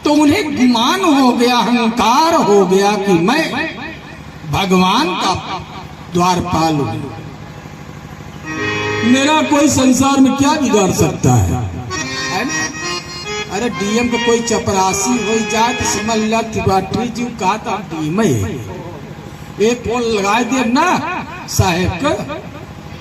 तो उन्हें गुमान हो गया, अहंकार हो गया कि मैं भगवान का द्वारपाल हूं, मेरा कोई संसार में क्या बिगाड़ सकता है? अरे डीएम को कोई चपरासी हो जाए तो समझ ला त्रिपाठी जी कहा था डीएम एक फोन लगा दे ना साहेब का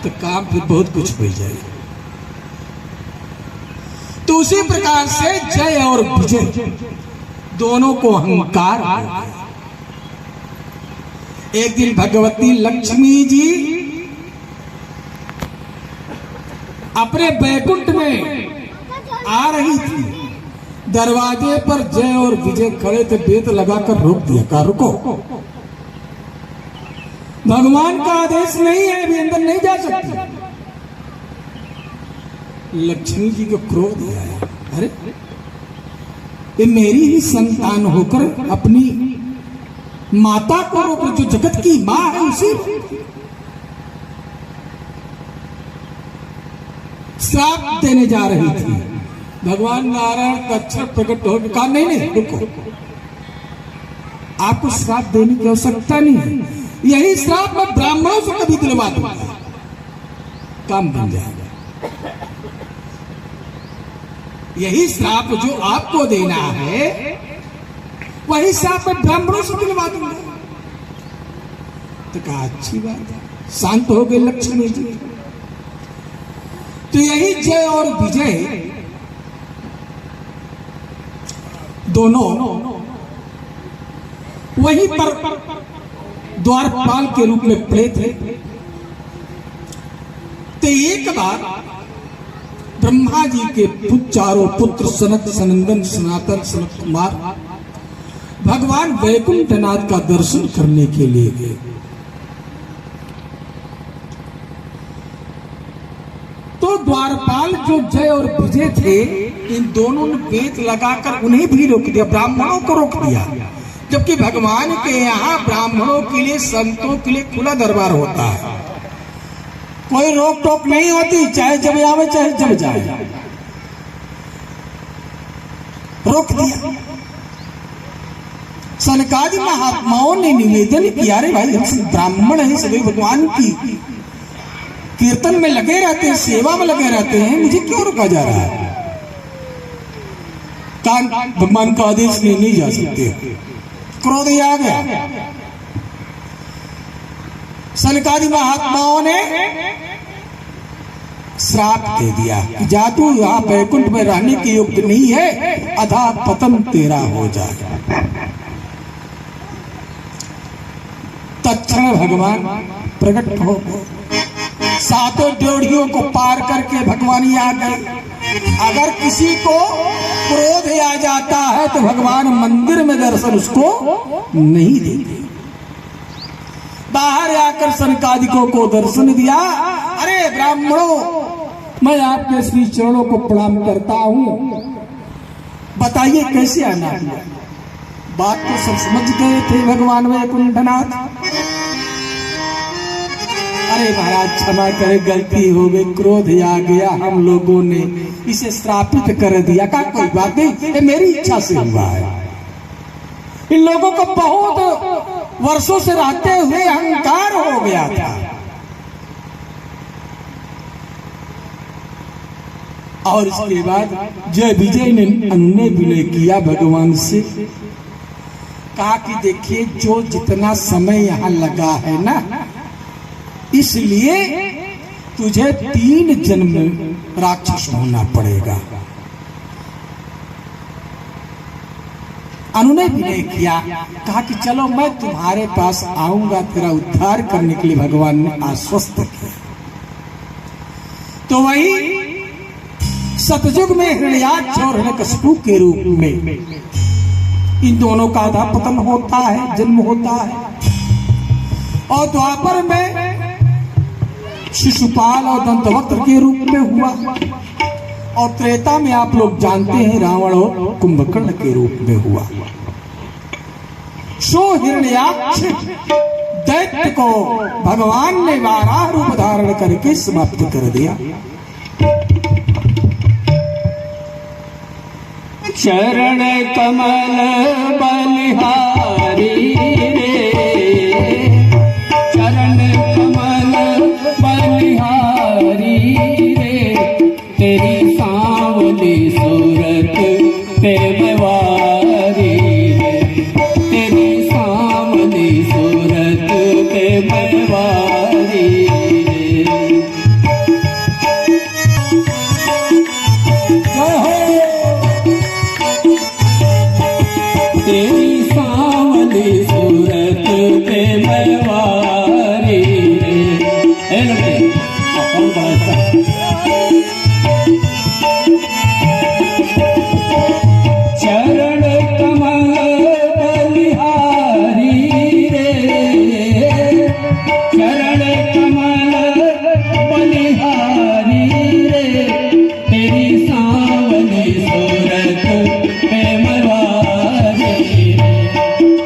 तो काम फिर बहुत कुछ हो जाए। तो उसी प्रकार से जय और विजय दोनों को अहंकार हो गया। एक दिन भगवती लक्ष्मी जी अपने बैकुंठ में आ रही थी, दरवाजे पर जय और विजय खड़े थे, बेत लगाकर रोक दिया, कहा रुको, भगवान का आदेश नहीं है, अभी अंदर नहीं जा सकती। लक्ष्मी जी को क्रोध आया, अरे ये मेरी ही संतान होकर अपनी माता को रोक, जो जगत की मां है उसी श्राप देने जा रही थी। भगवान नारायण का अक्षर प्रकट हो कहा नहीं नहीं रुको, आपको श्राप देने की आवश्यकता नहीं है, यही श्राप मैं ब्राह्मणों से कभी दिलवा दूंगा, काम बन जाएगा। यही श्राप जो आपको देना है वही श्राप मैं ब्राह्मणों से दिलवा दूंगा। तो कहा अच्छी बात है, शांत हो गए लक्ष्मी जी। तो यही जय और विजय दोनों वहीं पर द्वारपाल के रूप में पड़े थे। तो एक बार ब्रह्मा जी के चारों पुत्र सनत सनंदन सनातन सनत कुमार भगवान वैकुंठनाथ का दर्शन करने के लिए गए। तो द्वारपाल जो जय और विजय थे, इन दोनों ने बेत लगाकर उन्हें भी रोक दिया, ब्राह्मणों को रोक दिया, जबकि भगवान के यहाँ ब्राह्मणों के लिए संतों के लिए खुला दरबार होता है, कोई रोक टोक नहीं होती, चाहे जब आवे चाहे जब जाए। रोक दिया। सनकादि महात्माओं ने निवेदन किया, अरे भाई हम ब्राह्मण हैं, सभी भगवान की कीर्तन में लगे रहते हैं, सेवा में लगे रहते हैं, मुझे क्यों रोका जा रहा है? भगवान का आदेश नहीं जा सकते। क्रोध आ गया। सनकादि महात्माओं ने श्राप दे दिया कि जातू यहाँ बैकुंठ में रहने के योग्य नहीं है, अधा पतन तेरा हो जाए। तत्क्षण भगवान प्रकट हो गए, सातों ड्योढ़ियों को पार करके भगवान आ गए। अगर किसी को क्रोध आ जाता है तो भगवान मंदिर में दर्शन उसको नहीं देते। बाहर आकर सनकादिकों को दर्शन दिया। अरे ब्राह्मणों, मैं आपके श्री चरणों को प्रणाम करता हूं, बताइए कैसे आना हुआ? बात तो सब समझ गए थे भगवान वैकुंठनाथ। अरे महाराज क्षमा करे, गलती हो गई, क्रोध आ गया, हम लोगों ने इसे श्रापित कर दिया। का कोई बात नहीं, ये मेरी इच्छा से हुआ है। इन लोगों को बहुत वर्षों से रहते हुए अहंकार हो गया था, और इसके बाद जय विजय ने अनुनय विनय किया भगवान से। कहा कि देखिए, जो जितना समय यहाँ लगा है ना, इसलिए तुझे 3 जन्म राक्षस होना पड़ेगा। अनुनय विनय किया। कहा कि चलो मैं तुम्हारे पास आऊंगा, तेरा उद्धार करने के लिए भगवान ने आश्वस्त किया। तो वही सतयुग में हिरण्याक्ष और हिरण्यकशिपु के रूप में इन दोनों का अधःपतन होता है, जन्म होता है। और द्वापर में शिशुपाल और दंतवक्त्र के रूप में हुआ, और त्रेता में आप लोग जानते हैं रावण और कुंभकर्ण के रूप में हुआ। सो हिरण्याक्ष दैत्य को भगवान ने वाराह रूप धारण करके समाप्त कर दिया। चरण कमल बलिहारी रे, चरण कमल बलिहारी रे, तेरी सांवली सूरत पे मवारी रे, तेरी सांवली सूरत पे मवारी तेरी सांवली सूरत पे मवारी रे। चरण कमल बलिहारी रे, चरण कमल बलिहारी रे, तेरी सांवली सूरत पे मवारी रे,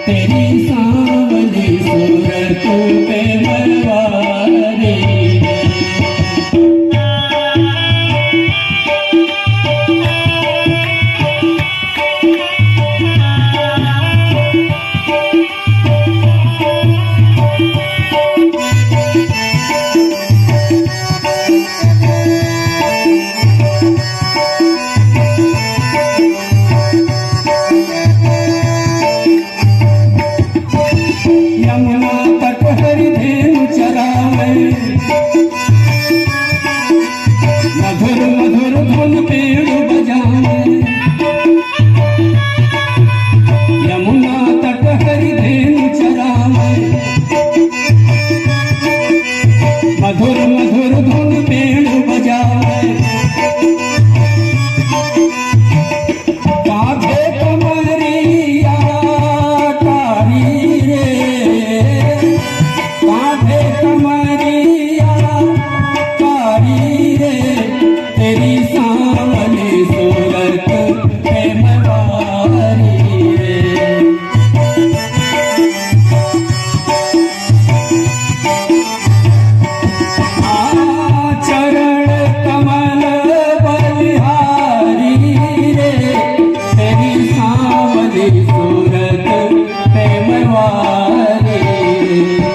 तेरी सांवली सूरत पे मवारी रे। यमुना तट हरिधेनु चरावे, मधुर मधुर धुन पेड़ बजावे, यमुना तट हरिधेनु चरावे, मधुर मधुर धुन पेड़ बजावे, कांधे कमरिया कारी रे, कांधे कमरिया कारी रे, तेरी सांवली सूरत पे मवारी रे। चरण कमल बलिहारी रे, तेरी सांवली सूरत पे मवारी रे।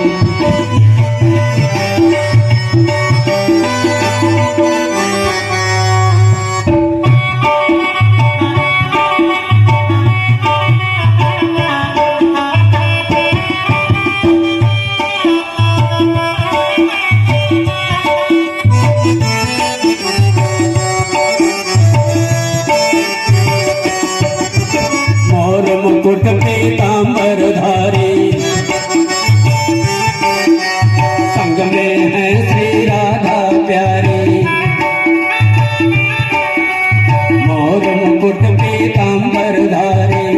मोर मुकुट पीतांबर धारी, संग में है श्री राधा प्यारी, मोर मुकुट पीतांबर धारी,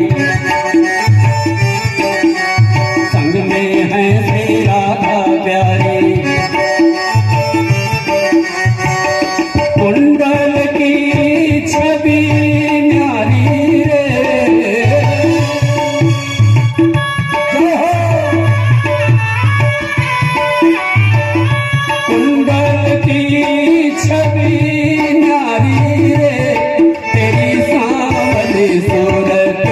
संग में है श्री राधा प्यारी, कुंडल की छवि न्यारी रे, कुंडल की छवि न्यारी रे, तेरी सांवली सूरत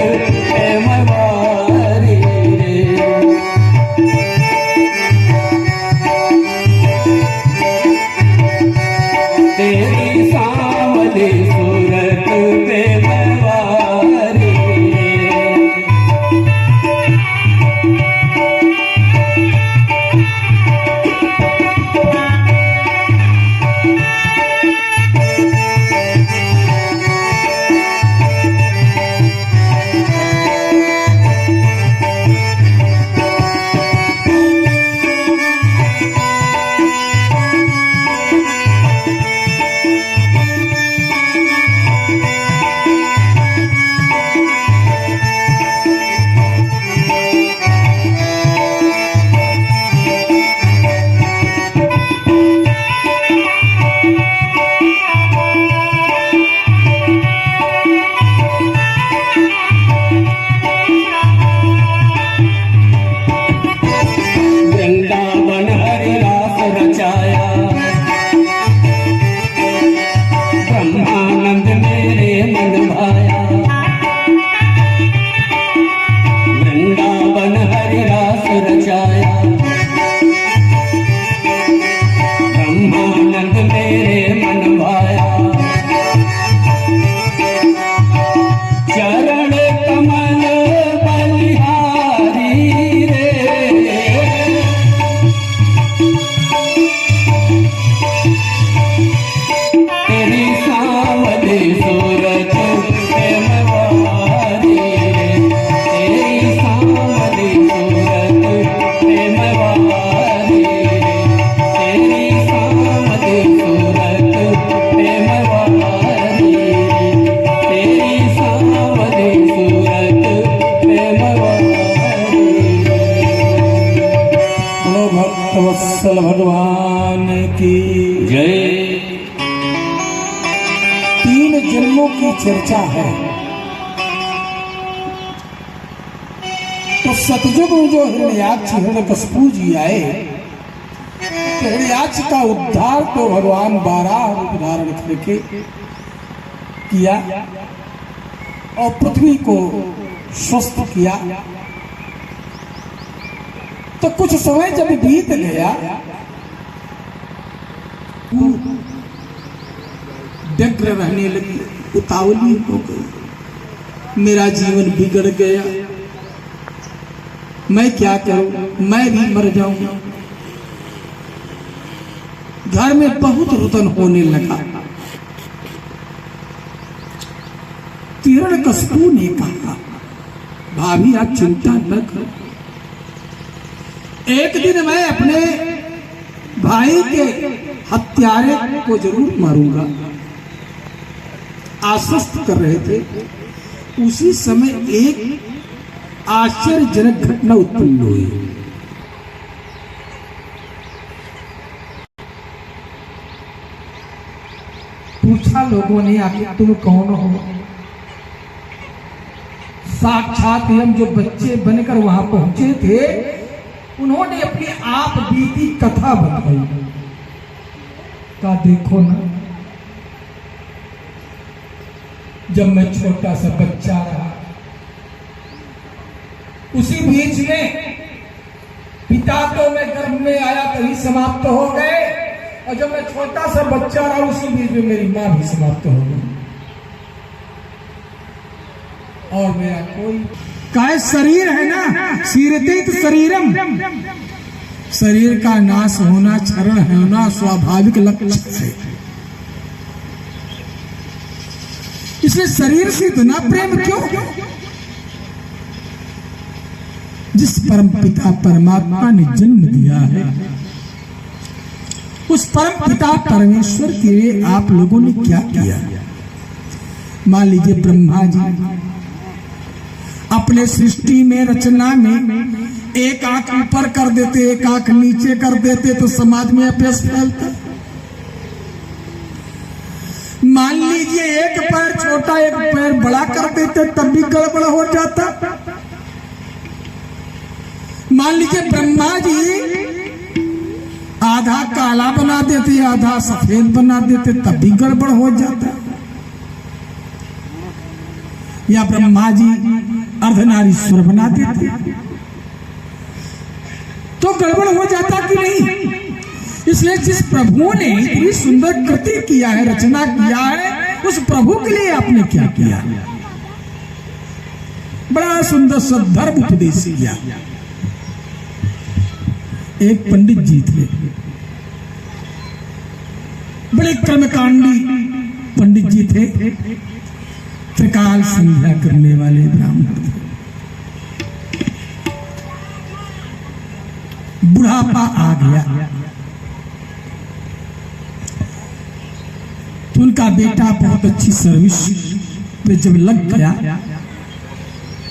है। तो सतयुग में जो हिरण्याक्ष हिरण्यकशिपु जी आए, तो हिरण्याक्ष का उद्धार तो भगवान 12 रूप धारण करके किया और पृथ्वी को स्वस्थ किया। तो कुछ समय जब बीत गया, व्यग्र रहने लगी, उतावली हो गई, मेरा जीवन बिगड़ गया, मैं क्या करूं, मैं भी मर जाऊंगा। घर में बहुत रुदन होने लगा। हिरण्यकशिपु ने कहा, भाभी आप चिंता न करो, एक दिन मैं अपने भाई के हत्यारे को जरूर मारूंगा। आश्वस्त कर रहे थे, उसी समय एक आश्चर्यजनक घटना उत्पन्न हुई। पूछा लोगों ने, आखिर तुम कौन हो? साक्षात हम जो बच्चे बनकर वहां पहुंचे थे, उन्होंने अपनी आप बीती कथा बताई। का देखो ना, जब मैं छोटा सा बच्चा रहा, उसी बीच में पिता तो मैं गर्भ में आया तभी समाप्त हो गए, और जब मैं छोटा सा बच्चा रहा, उसी बीच में मेरी मां भी समाप्त हो गई, और मेरा कोई काय शरीर है ना, शीरते शरीरम, शरीर का नाश होना, क्षरण होना स्वाभाविक लक्षण है। इसलिए शरीर से इतना प्रेम क्यों? जिस परम पिता परमात्मा ने जन्म दिया है, उस परम पिता परमेश्वर के लिए आप लोगों ने क्या किया? मान लीजिए ब्रह्मा जी अपने सृष्टि में, रचना में एक आंख ऊपर कर देते, एक आंख नीचे कर देते, तो समाज में अपयश फैलता। मान लीजिए एक पैर छोटा एक पैर बड़ा कर देते, तब भी गड़बड़ हो जाता। मान लीजिए ब्रह्मा जी आधा काला बना देते, आधा सफेद बना देते, तब भी गड़बड़ हो जाता। या ब्रह्मा जी अर्धनारीश्वर बना देते, तो गड़बड़ हो जाता कि नहीं? इसलिए जिस प्रभु ने इतनी सुंदर कृति किया है, रचना किया है, उस प्रभु के लिए आपने क्या किया? बड़ा सुंदर सद्धर्म उपदेश किया। एक पंडित जी थे, बड़े कर्मकांडी पंडित जी थे, त्रिकाल संध्या करने वाले ब्राह्मण थे। बुढ़ापा आ गया, तो उनका बेटा बहुत अच्छी सर्विस पे जब लग गया,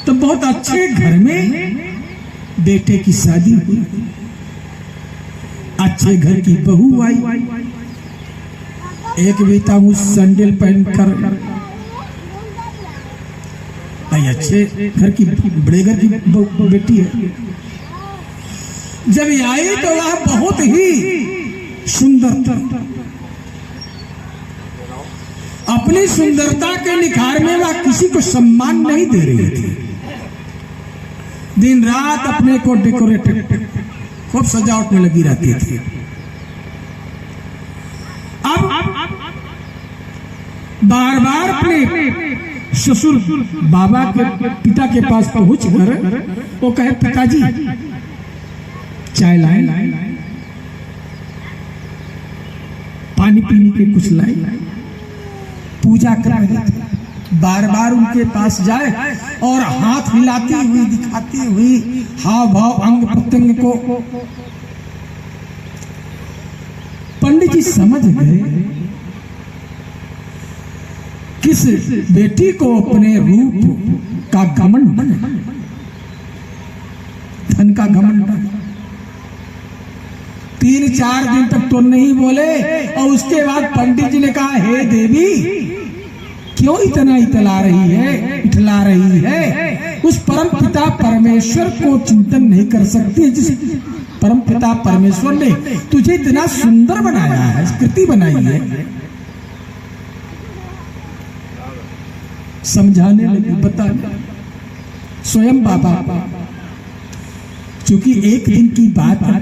तो बहुत अच्छे घर में बेटे की शादी हुई, अच्छे घर की बहू आई। एक बेटा उस सैंडल पहनकर, अच्छे घर की, बड़े घर की बेटी है। जब आई तो वह बहुत ही सुंदर था। अपनी सुंदरता के निखार में वह किसी को सम्मान नहीं दे रही थी। दिन रात अपने को डेकोरेटेड, खूब सजावट में लगी रहती थी। अब बार बार अपने ससुर बाबा के पिता के पास पहुंच कर वो कहे, पिताजी चाय लाए, पानी पीने के कुछ लाए, पूजा कर रहे थे। बार बार उनके पास जाए और हाथ हिलाती हुई, दिखाती हुई, हाव भाव अंग प्रत्यंग को। पंडित जी समझ गए किस बेटी को अपने रूप का घमंड, धन का घमंड। 3-4 दिन तक तो नहीं बोले, और उसके बाद पंडित जी ने कहा, हे देवी, क्यों इतना इतला रही है? उस परम पिता परमेश्वर को चिंतन नहीं कर सकती, जिस परम पिता परमेश्वर ने तुझे इतना सुंदर बनाया है, कृति बनाई है। समझाने लगी, बता स्वयं बाबा, क्योंकि एक दिन की बात है,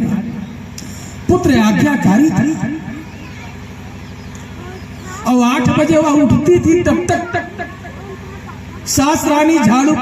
पुत्र आज्ञाकारी थी और 8 बजे वह उठती थी, तब तक सास रानी झाड़ू